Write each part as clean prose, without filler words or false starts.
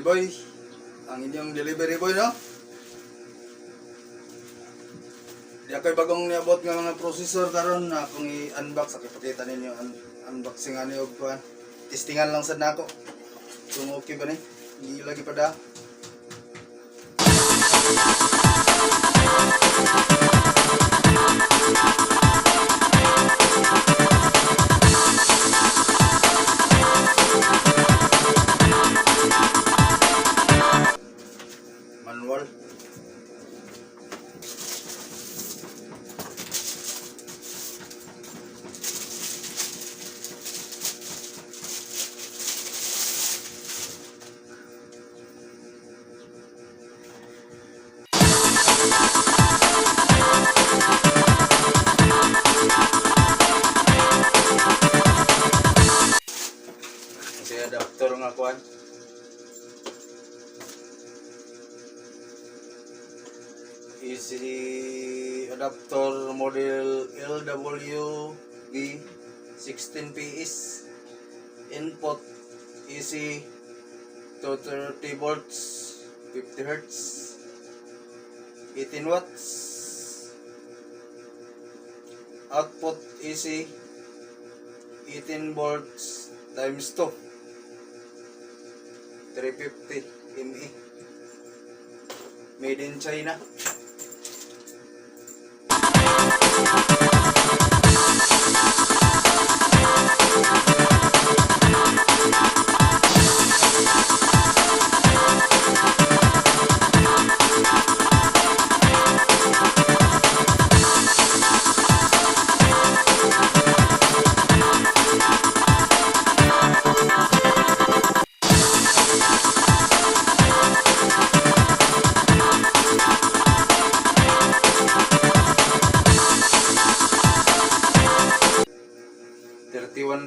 delivery boy. Ang inyong delivery boy, no? Di ako'y bagong niabot nga mga processor karon na akong i-unbox. Pakita ninyo ang unboxing ani og kuan. Testingan lang sad nako. Kung okay ba ni? Hindi lagi pa da. Manual. Kasi adapter nga kuan. Easy adapter model LWB16PS. Input easy 230 volts 50 Hz 18 watts. Output easy 18 volts times 2 350 ME. Made in China.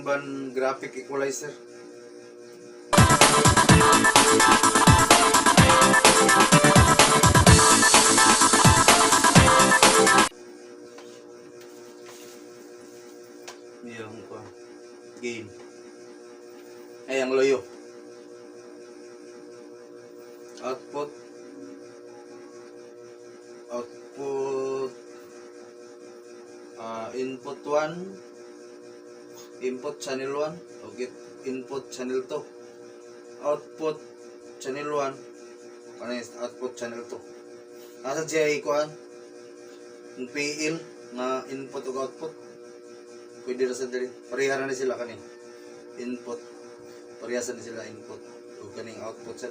Band graphic equalizer. Yung gain. Ay, ang loyo. Output input 1, input channel 1, okay, input channel 2, output channel 1, ano yung output channel 2. Nasa siya ikuan yung PL na input o output, pwede na sa dali, pariharan na sila kaning input, parihasan na sila input o kaning output sa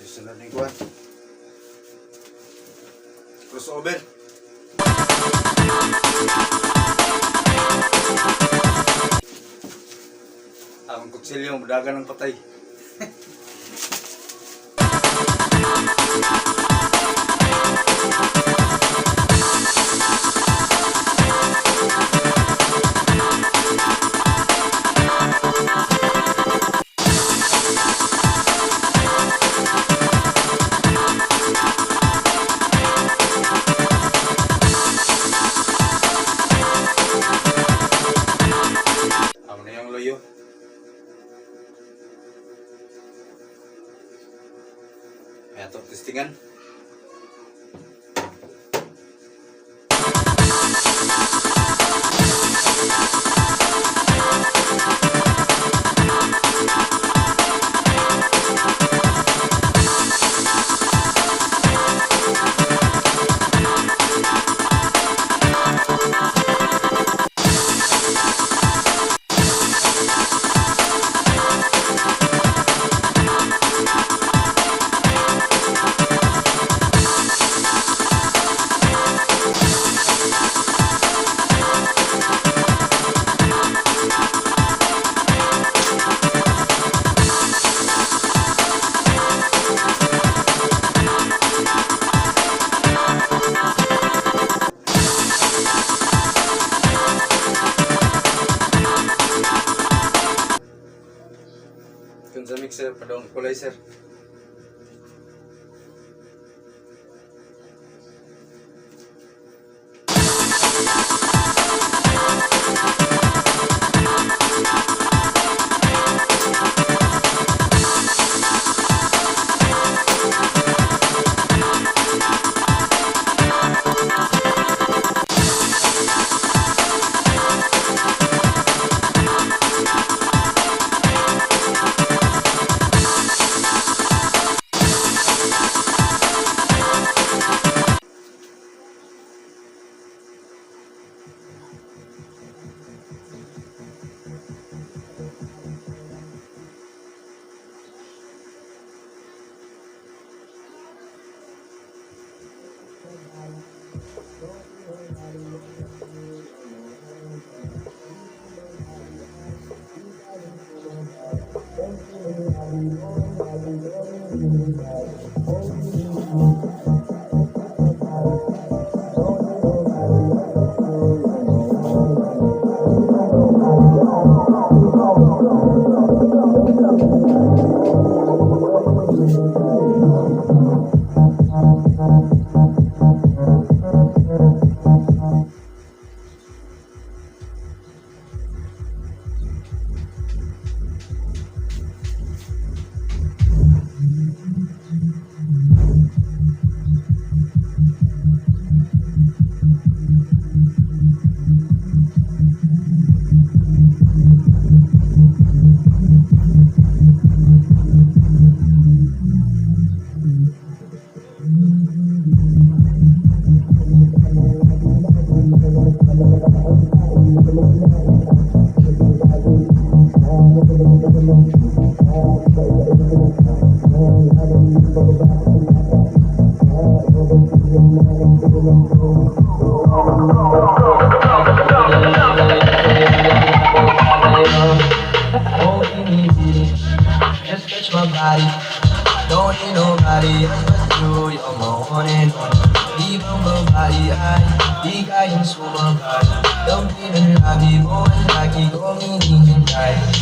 sunod kuan crossover. Ang kutsilyo madagan ng patay. Ayan ito, testingan. Kung sa mixer, padong equalizer. Just touch my body. Don't need nobody else but you. You're my one and only. Di bang babae ay di kayang sumabay. Don't even love me, boy, lagi kong hinihintay.